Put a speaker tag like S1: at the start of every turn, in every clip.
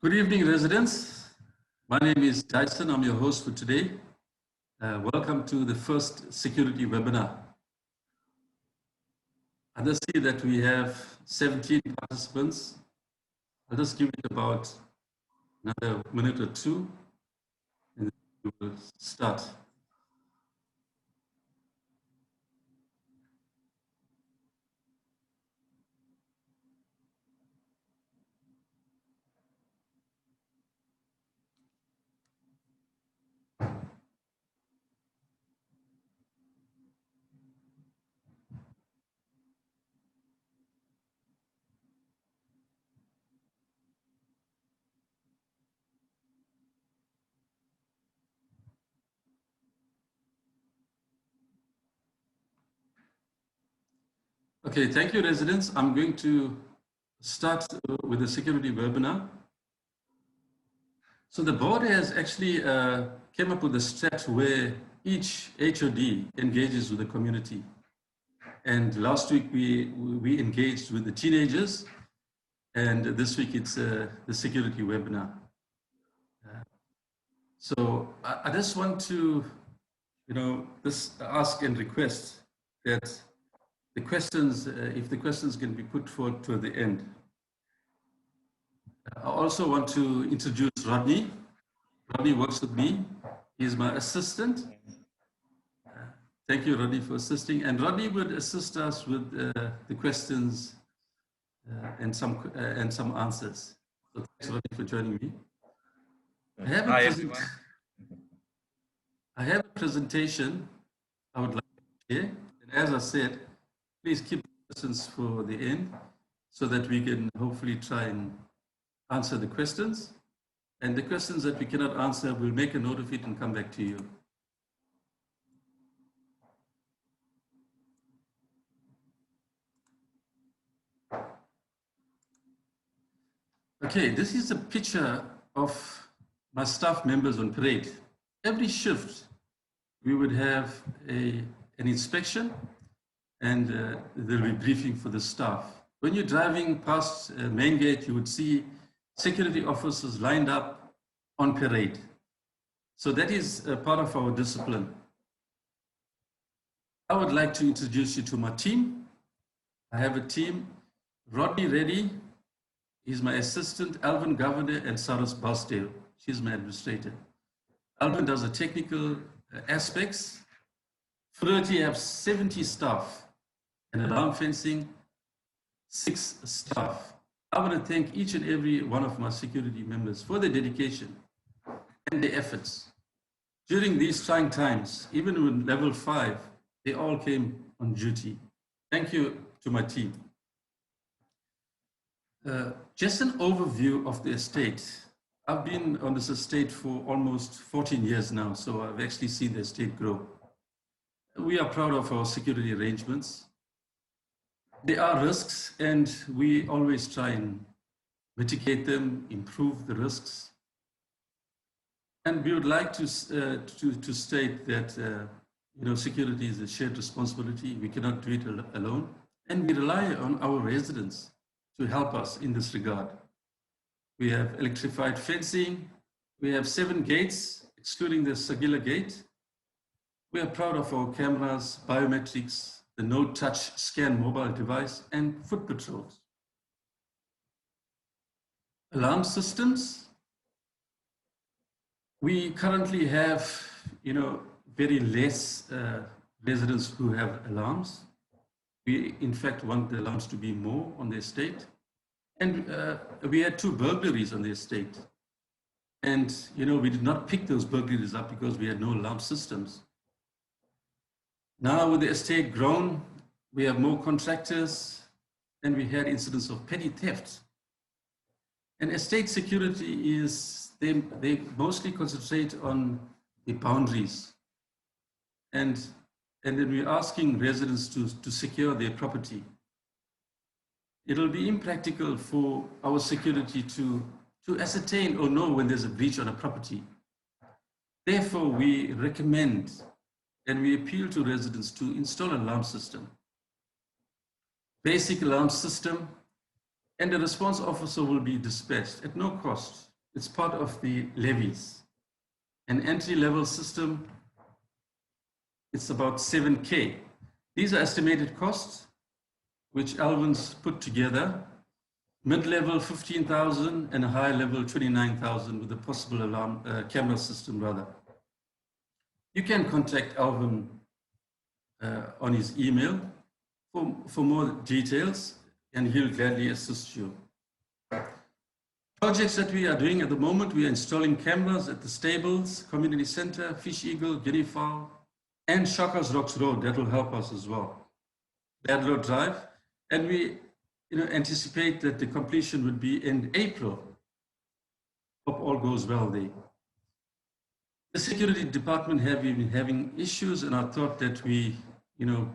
S1: Good evening, residents. My name is Dysan. I'm your host for today. Welcome to the first security webinar. I just see that we have 17 participants. I'll just give it about another minute or two, and then we will start. Okay, thank you, residents. I'm going to start with the security webinar. So the board has actually came up with a strat where each HOD engages with the community. And last week we engaged with the teenagers, and this week it's the security webinar. So I just want to, just ask and request that the questions, if the questions can be put forward toward the end. I also want to introduce Rodney. Rodney works with me. He's my assistant. Thank you, Rodney, for assisting. And Rodney would assist us with the questions and some answers. So thanks, Rodney, for joining me. I have a presentation I would like to share. And as I said, please keep questions for the end so that we can hopefully try and answer the questions. And the questions that we cannot answer, we'll make a note of it and come back to you. Okay, this is a picture of my staff members on parade. Every shift, we would have an inspection, and there'll be briefing for the staff. When you're driving past main gate, you would see security officers lined up on parade. So that is part of our discipline. I would like to introduce you to my team. I have a team. Rodney, Reddy, he's my assistant. Alvin Governor and Saras Basdale, she's my administrator. Alvin does the technical aspects. Fraternity have 70 staff, and alarm fencing, 6 staff. I want to thank each and every one of my security members for their dedication and their efforts. During these trying times, even with level 5, they all came on duty. Thank you to my team. Just an overview of the estate. I've been on this estate for almost 14 years now, so I've actually seen the estate grow. We are proud of our security arrangements. There are risks, and we always try and mitigate them, improve the risks. And we would like to state that security is a shared responsibility. We cannot do it alone, and we rely on our residents to help us in this regard. We have electrified fencing. We have 7 gates, excluding the Sagila gate. We are proud of our cameras, biometrics, the no-touch scan mobile device, and foot patrols. Alarm systems. We currently have, very less residents who have alarms. We, in fact, want the alarms to be more on the estate. And we had 2 burglaries on the estate. And, we did not pick those burglaries up because we had no alarm systems. Now with the estate grown, we have more contractors, and we had incidents of petty theft. And estate security is, they mostly concentrate on the boundaries. And then we're asking residents to secure their property. It'll be impractical for our security to ascertain or know when there's a breach on a property. Therefore, we recommend and we appeal to residents to install an alarm system. Basic alarm system, and the response officer will be dispatched at no cost It's part of the levies. An entry-level system, it's about 7K. These are estimated costs, which Alvin's put together. Mid-level 15,000 and a high level 29,000 with a possible alarm camera system rather. You can contact Alvin on his email for more details, and he'll gladly assist you. Projects that we are doing at the moment, we are installing cameras at the stables, community center, Fish Eagle, Guinea Fowl, and Shaka's Rocks Road. That will help us as well. Bad Road Drive, and we anticipate that the completion would be in April. Hope all goes well there. The security department have been having issues, and I thought that we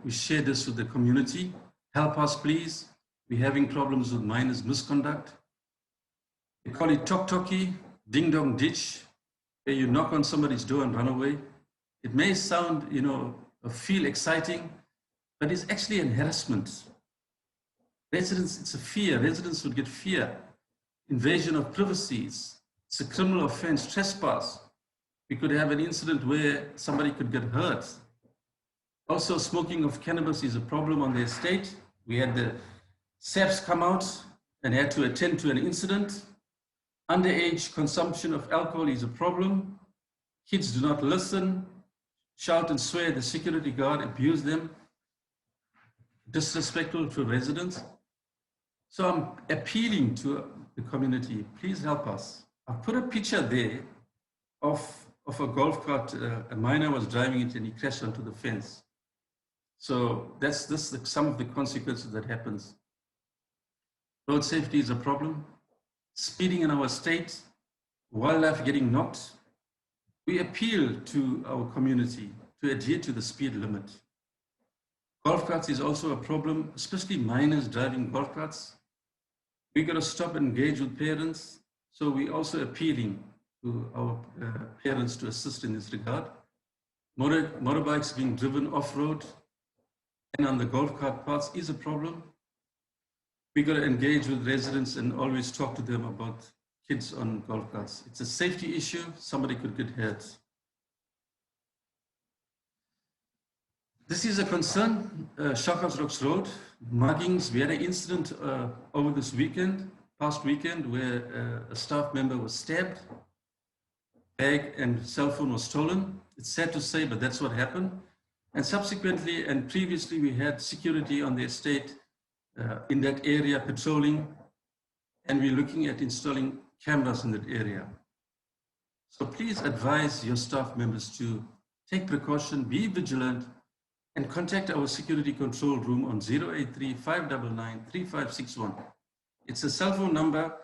S1: share this with the community. Help us, please. We're having problems with minors' misconduct. They call it tok-toki, ding-dong ditch, where you knock on somebody's door and run away. It may sound, feel exciting, but it's actually an harassment. Residents, it's a fear. Residents would get fear. Invasion of privacy. It's a criminal offense, trespass. We could have an incident where somebody could get hurt. Also, smoking of cannabis is a problem on the estate. We had the SAPs come out and had to attend to an incident. Underage consumption of alcohol is a problem. Kids do not listen, shout and swear. The security guard abuse them. Disrespectful to residents. So I'm appealing to the community, please help us. I put a picture there of a golf cart. A minor was driving it and he crashed onto the fence. So that's some of the consequences that happens. Road safety is a problem. Speeding in our state, wildlife getting knocked. We appeal to our community to adhere to the speed limit. Golf carts is also a problem, especially minors driving golf carts. We got to stop and engage with parents. So we're also appealing to our parents to assist in this regard. Motorbikes being driven off-road and on the golf cart paths is a problem. We got to engage with residents and always talk to them about kids on golf carts. It's a safety issue. Somebody could get hurt. This is a concern, Shaka's Rocks Road, muggings. We had an incident over this weekend, past weekend, where a staff member was stabbed, bag and cell phone was stolen. It's sad to say, but that's what happened. And subsequently and previously, we had security on the estate in that area patrolling, and we're looking at installing cameras in that area. So please advise your staff members to take precaution, be vigilant, and contact our security control room on 083-599-3561. It's a cell phone number.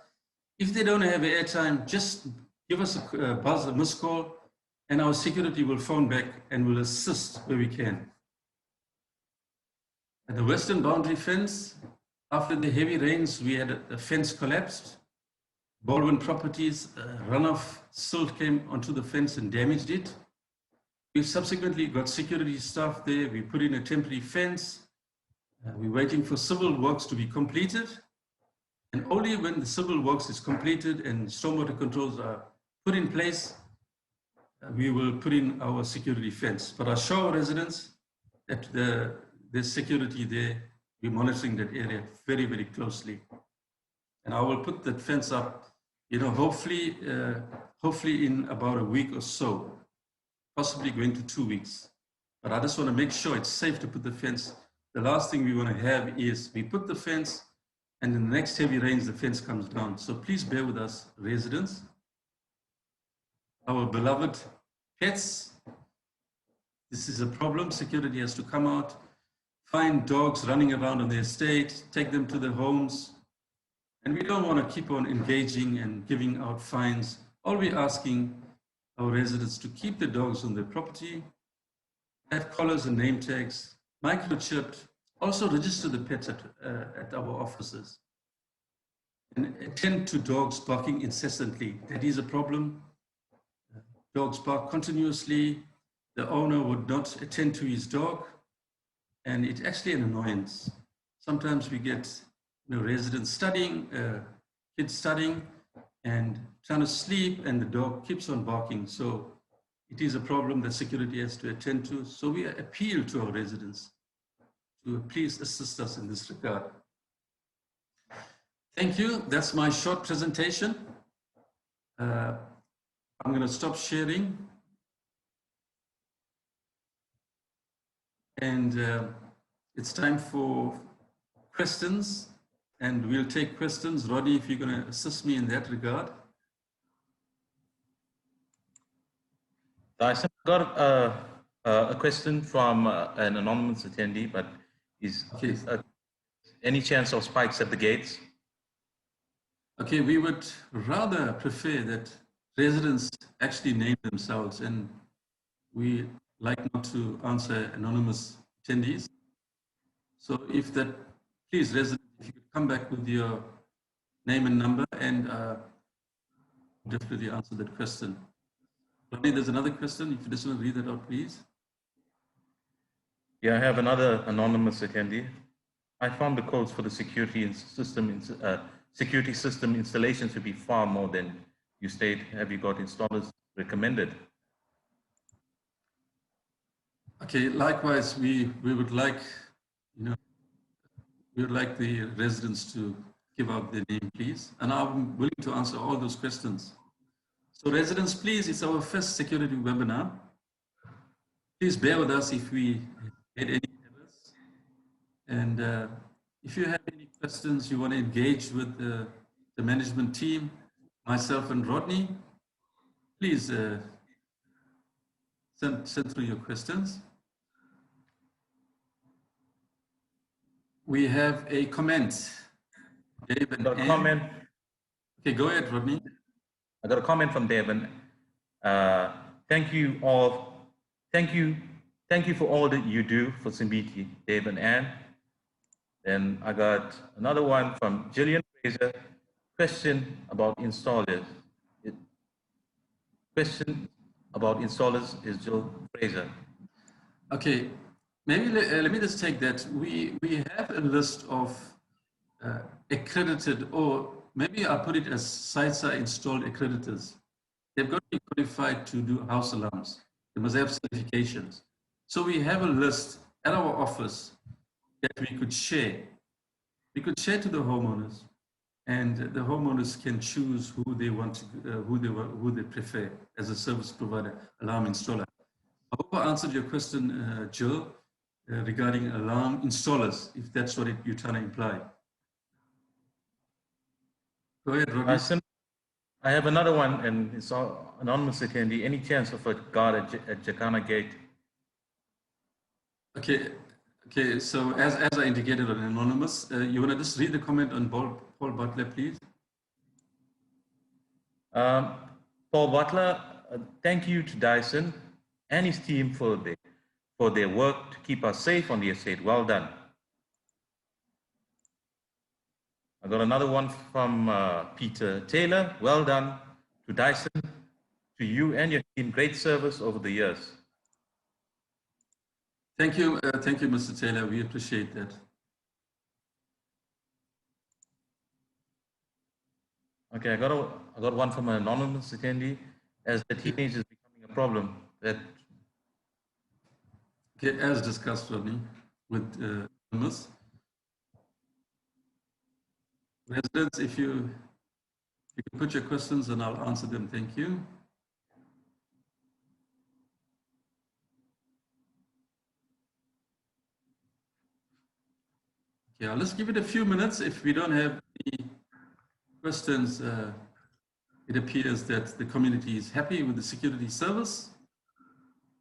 S1: If they don't have airtime, just give us a buzz, a missed call, and our security will phone back and will assist where we can. At the western boundary fence, after the heavy rains, we had a fence collapsed. Baldwin Properties, runoff silt came onto the fence and damaged it. We've subsequently got security staff there. We put in a temporary fence. We're waiting for civil works to be completed. And only when the civil works is completed and stormwater controls are put in place, we will put in our security fence. But I assure our residents that there's security there. We're monitoring that area very, very closely. And I will put that fence up, hopefully in about a week or so, possibly going to 2 weeks. But I just want to make sure it's safe to put the fence. The last thing we want to have is we put the fence and in the next heavy rains, the fence comes down. So please bear with us, residents. Our beloved pets, this is a problem. Security has to come out, find dogs running around on the estate, take them to their homes. And we don't want to keep on engaging and giving out fines. All we're asking our residents to keep the dogs on their property, have collars and name tags, microchipped, also register the pets at our offices, and attend to dogs barking incessantly. That is a problem. Dogs bark continuously. The owner would not attend to his dog, and it's actually an annoyance. Sometimes we get residents studying, kids studying, and trying to sleep, and the dog keeps on barking. So it is a problem that security has to attend to. So we appeal to our residents to please assist us in this regard. Thank you. That's my short presentation. I'm going to stop sharing. And it's time for questions, and we'll take questions. Rodney, if you're going to assist me in that regard.
S2: Dysan, I've got a question from an anonymous attendee, but is any chance of spikes at the gates?
S1: Okay, we would rather prefer that residents actually name themselves, and we like not to answer anonymous attendees. So if that, please, resident, if you could come back with your name and number, and definitely answer that question. Rodney, there's another question. If you just want to read that out, please.
S2: Yeah, I have another anonymous attendee. I found the codes for the security system installations to be far more than you state. Have you got installers recommended?
S1: Okay, likewise, we would like, we would like the residents to give out their name, please. And I'm willing to answer all those questions. So residents, please, it's our first security webinar. Please bear with us if we made any errors. And if you have any questions, you want to engage with the management team, myself and Rodney, please send through your questions. We have a comment. Dave and
S2: comment.
S1: Okay, go ahead, Rodney.
S2: I got a comment from Devin. Thank you all. Thank you for all that you do for Simbiti, Dave and Ann. Then I got another one from Gillian Fraser. Question about installers. Question about installers is Jill Fraser.
S1: Okay, maybe let me just take that. We have a list of accredited, or maybe I'll put it as sites are installed accreditors. They've got to be qualified to do house alarms. They must have certifications. So we have a list at our office that we could share. We could share to the homeowners, and the homeowners can choose who they want to, who they prefer as a service provider, alarm installer. I hope I answered your question, Jill, regarding alarm installers, if that's what you're trying to imply. Go ahead, Rodney.
S2: I have another one, and it's anonymous attendee. Any chance of a guard at Jacana Gate?
S1: Okay. So as I indicated on anonymous, you want to just read the comment on Paul Butler, please?
S2: Paul Butler, thank you to Dysan and his team for their work to keep us safe on the estate. Well done. I got another one from Peter Taylor. Well done to Dysan, to you and your team. Great service over the years.
S1: Thank you, Mr. Taylor. We appreciate that.
S2: Okay, I got one from an anonymous attendee. As the teenage is becoming a problem, that.
S1: Okay, as discussed, Rodney, with anonymous. Residents, if you can put your questions and I'll answer them. Thank you. Yeah, let's give it a few minutes. If we don't have any questions, it appears that the community is happy with the security service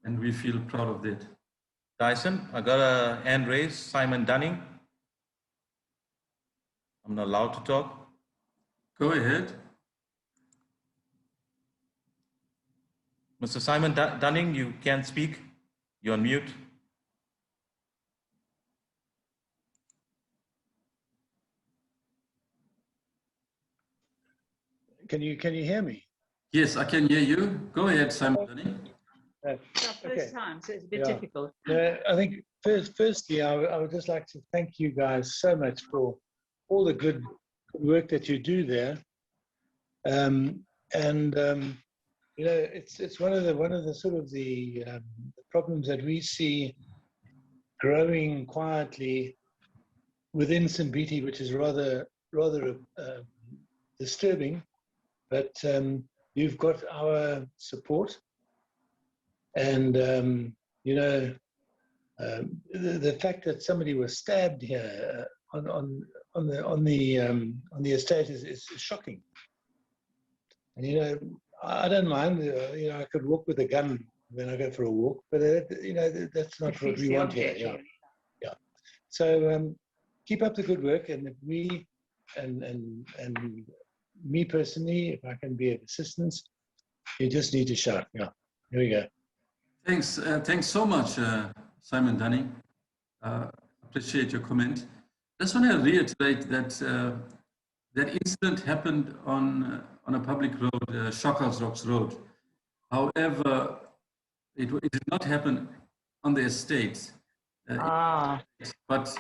S1: and we feel proud of that.
S2: Dysan, I got a hand raised. Simon Dunning. I'm not allowed to talk.
S1: Go ahead.
S2: Mr. Simon Dunning, you can't speak. You're on mute.
S3: Can you hear me?
S1: Yes, I can hear you. Go ahead, Simon Dunning.
S4: It's our first time, so it's a bit difficult.
S3: I think firstly, I would just like to thank you guys so much for all the good work that you do there. You know, it's one of the sort of the problems that we see growing quietly within Simbiti, which is rather disturbing. But you've got our support, and you know, the fact that somebody was stabbed here on the estate is shocking. And you know, I don't mind. You know, I could walk with a gun when I go for a walk, but you know, that's not what we want here. Yeah, yeah. So keep up the good work, and if we and me personally, if I can be of assistance, you just need to shout. Yeah, here we go.
S1: Thanks. Thanks so much, Simon Dunning. Appreciate your comment. Just want to reiterate that that incident happened on a public road, Shockhouse Rocks Road. However, it did not happen on the estate. But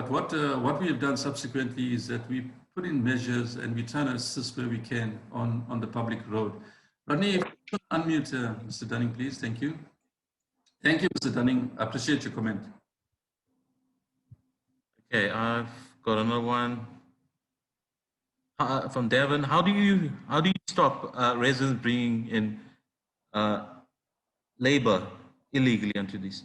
S1: what we have done subsequently is that we put in measures and we try to assist where we can on the public road. Rodney, if you could unmute Mr. Dunning, please. Thank you. Thank you, Mr. Dunning. I appreciate your comment.
S2: Okay, I've got another one from Devon. How do you stop residents bringing in labor illegally onto this?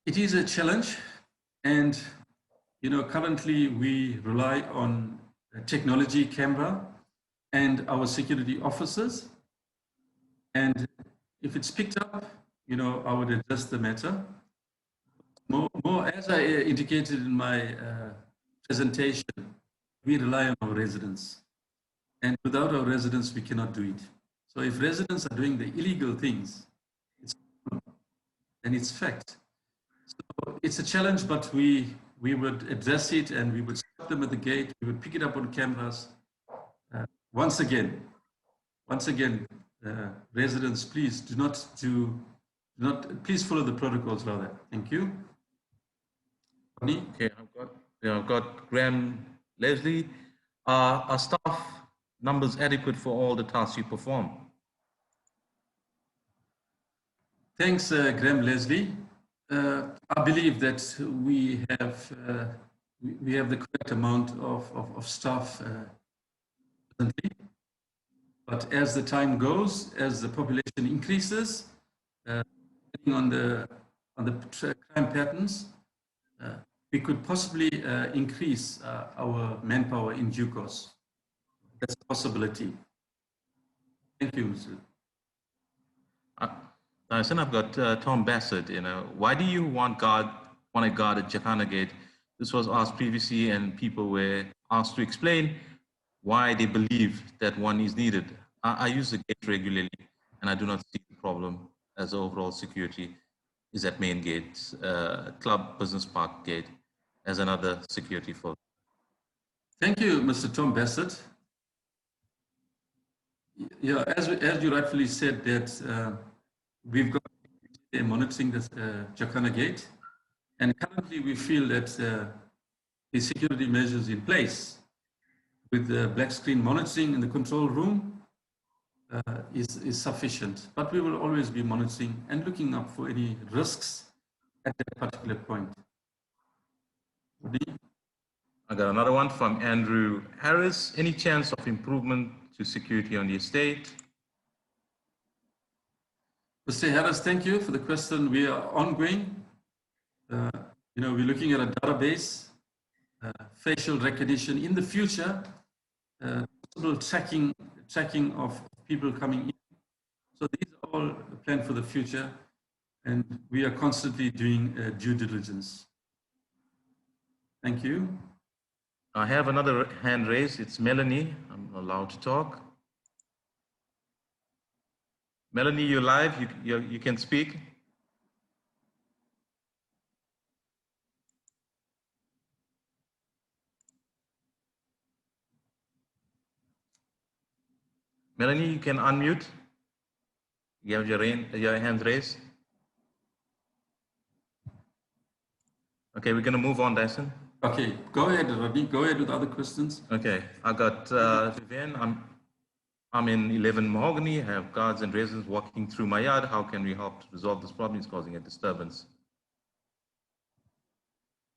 S1: It is a challenge, and you know, currently we rely on technology, camera, and our security officers. And if it's picked up, you know, I would adjust the matter. More as I indicated in my presentation, we rely on our residents. And without our residents, we cannot do it. So if residents are doing the illegal things, it's and it's fact. So it's a challenge, but we would address it and we would stop them at the gate. We would pick it up on cameras. Once again, residents, please please follow the protocols rather. Thank you.
S2: Okay, I've got Graham Leslie. Are staff numbers adequate for all the tasks you perform?
S1: Thanks, Graham Leslie. I believe that we have the correct amount of staff presently. But as the time goes, as the population increases, depending on the crime patterns, we could possibly increase our manpower in due course. That's a possibility. Thank you, Mr.
S2: Dysan, I've got Tom Bassett. You know, why do you want to guard at Jacana Gate? This was asked previously, and people were asked to explain why they believe that one is needed. I use the gate regularly, and I do not see the problem as overall security is at main gate, Club Business Park gate, as another security force.
S1: Thank you, Mr. Tom Bassett. Yeah, as you rightfully said, that we've got monitoring the Jacana Gate, and currently we feel that the security measures in place with the black screen monitoring in the control room is sufficient. But we will always be monitoring and looking up for any risks at that particular point.
S2: I got another one from Andrew Harris. Any chance of improvement to security on the estate?
S1: Mr. Harris, thank you for the question. We are ongoing. You know, we're looking at a database, facial recognition in the future, possible tracking of people coming in. So these are all planned for the future, and we are constantly doing due diligence. Thank you.
S2: I have another hand raised. It's Melanie. I'm allowed to talk. Melanie, you're live. You can speak. Melanie, you can unmute. You have your hand raised. Okay, we're going to move on, Dysan.
S1: Okay, go ahead, Rodney. Go ahead with other questions.
S2: Okay, I got Vivian. I'm in 11 Mahogany. I have guards and residents walking through my yard. How can we help to resolve this problem? It's causing a disturbance.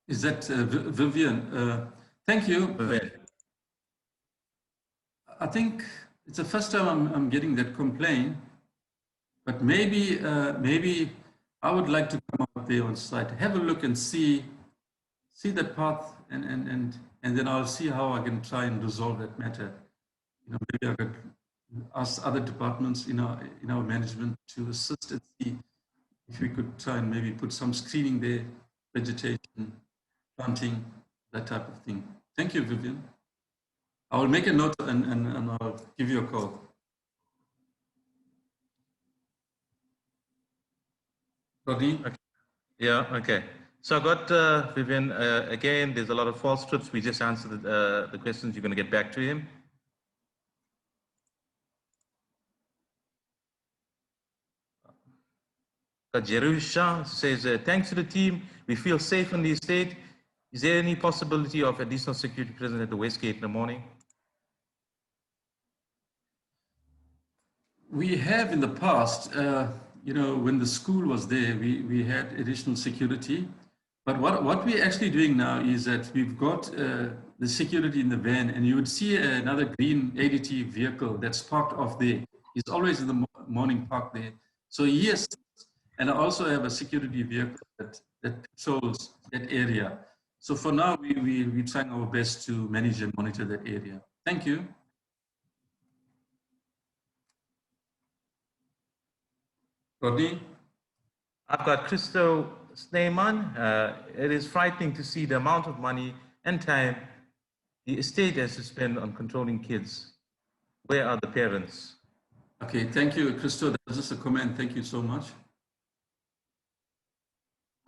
S1: Is that Vivian? Thank you.
S2: Vivian.
S1: I think it's the first time I'm getting that complaint, but maybe I would like to come out there on site, have a look and see that path, and then I'll see how I can try and resolve that matter. You know, maybe I could ask other departments in our management to assist and see if we could try and maybe put some screening there, vegetation, planting, that type of thing. Thank you, Vivian. I will make a note and I'll give you a call. Rodney?
S2: Okay. Yeah, okay. So I got Vivian, again, there's a lot of false trips. We just answered the questions. You're going to get back to him. Jerusha says, thanks to the team, we feel safe in the estate. Is there any possibility of additional security present at the West Gate in the morning?
S1: We have in the past, you know, when the school was there, we had additional security. But what we're actually doing now is that we've got the security in the van, and you would see another green ADT vehicle that's parked off there. He's always in the morning parked there. So yes, and I also have a security vehicle that patrols that area. So for now, we're trying our best to manage and monitor that area. Thank you. Rodney?
S2: I've got Christo Sneyman. It is frightening to see the amount of money and time the estate has to spend on controlling kids. Where are the parents?
S1: Okay, thank you, Christo. That was just a comment. Thank you so much.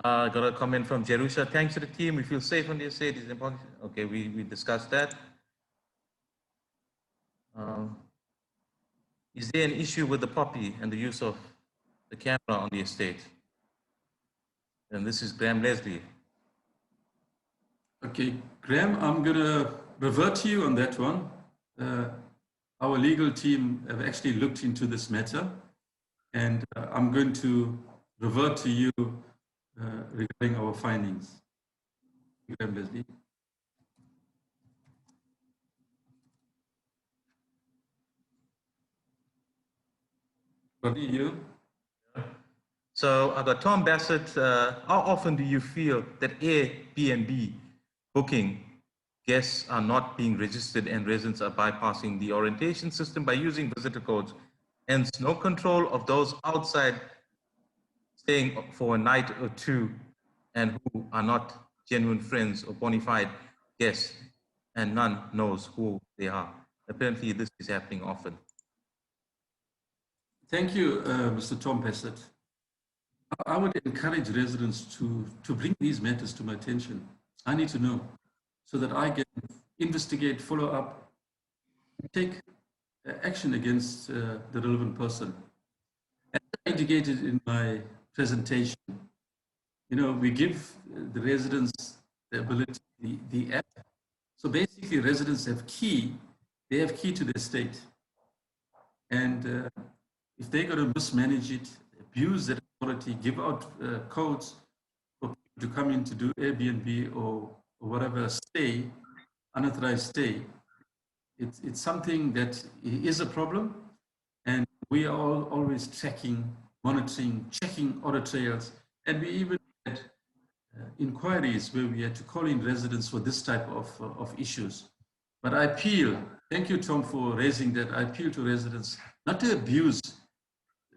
S2: Got a comment from Jerusha. Thanks to the team. We feel safe on the estate. It's important. Okay, we discussed that. Is there an issue with the puppy and the use of the camera on the estate? And this is Graham Leslie.
S1: Okay, Graham, I'm going to revert to you on that one. Our legal team have actually looked into this matter, and I'm going to revert to you regarding our findings. Graham Leslie. Rodney, you?
S2: So I got Tom Bassett. How often do you feel that Airbnb booking guests are not being registered and residents are bypassing the orientation system by using visitor codes? Hence, no control of those outside staying for a night or two and who are not genuine friends or bona fide guests, and none knows who they are. Apparently, this is happening often.
S1: Thank you, Mr. Tom Bassett. I would encourage residents to bring these matters to my attention. I need to know so that I can investigate, follow up, and take action against the relevant person. As I indicated in my presentation, you know, we give the residents the ability, the app. So basically residents have key, they have key to the estate. And if they're going to mismanage it, abuse that authority, give out codes for people to come in to do Airbnb or whatever stay, unauthorized stay, it's something that is a problem. And we are always tracking, monitoring, checking audit trails. And we even had inquiries where we had to call in residents for this type of issues. But I appeal, thank you, Tom, for raising that. I appeal to residents not to abuse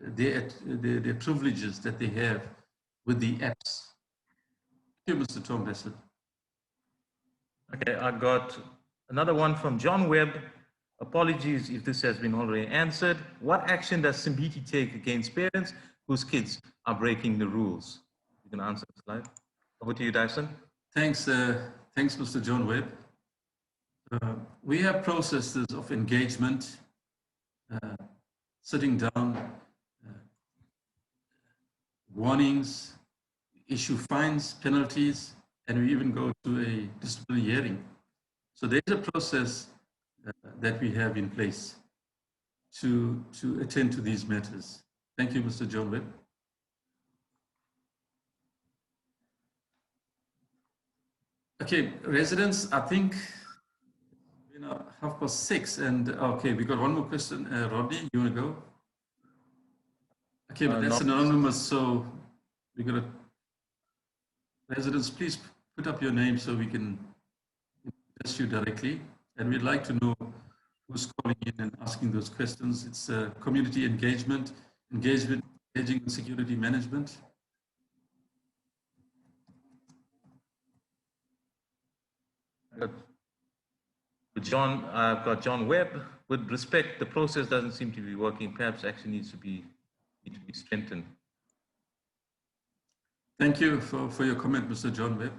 S1: their privileges that they have with the apps. Thank you, Mr. Tom Bassett.
S2: Okay, I got another one from John Webb. Apologies if this has been already answered. What action does Simbiti take against parents whose kids are breaking the rules? You can answer this live. Over to you, Dyson.
S1: Thanks, thanks, Mr. John Webb. We have processes of engagement, sitting down, warnings, issue fines, penalties, and we even go to a disciplinary hearing. So there's a process that we have in place to attend to these matters. Thank you, Mr. John Webb. Okay, residents, I think, 6:30, and okay, we got one more question. Rodney, you want to go? Okay, but that's anonymous, so we're going to, residents, please put up your name so we can address you directly. And we'd like to know who's calling in and asking those questions. It's community engaging in security management.
S2: I've got John Webb. With respect, the process doesn't seem to be working. Perhaps actually needs to be strengthened.
S1: Thank you for your comment, Mr. John Webb.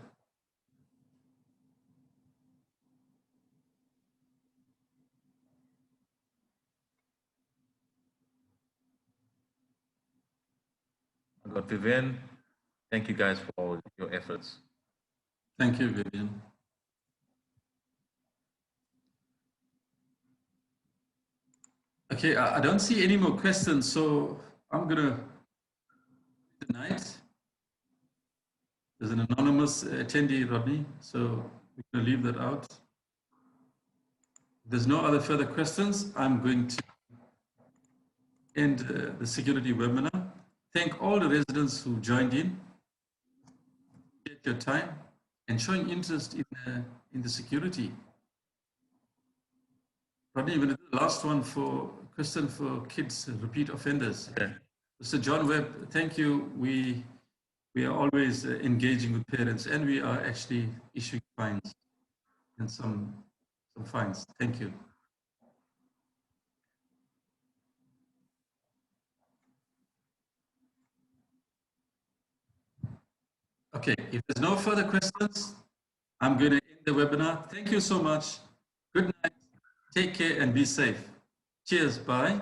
S2: I've got Vivian. Thank you guys for all your efforts.
S1: Thank you, Vivian. Okay, I don't see any more questions, so I'm gonna tonight. There's an anonymous attendee, Rodney, so we're gonna leave that out. If there's no other further questions, I'm going to end the security webinar. Thank all the residents who joined in, appreciate your time, and showing interest in the security. Rodney, we're going to do the last one for question for kids, repeat offenders.
S2: Okay.
S1: Mr. John Webb, thank you. We are always engaging with parents, and we are actually issuing fines and some fines. Thank you. Okay, if there's no further questions, I'm going to end the webinar. Thank you so much. Good night. Take care and be safe. Cheers. Bye.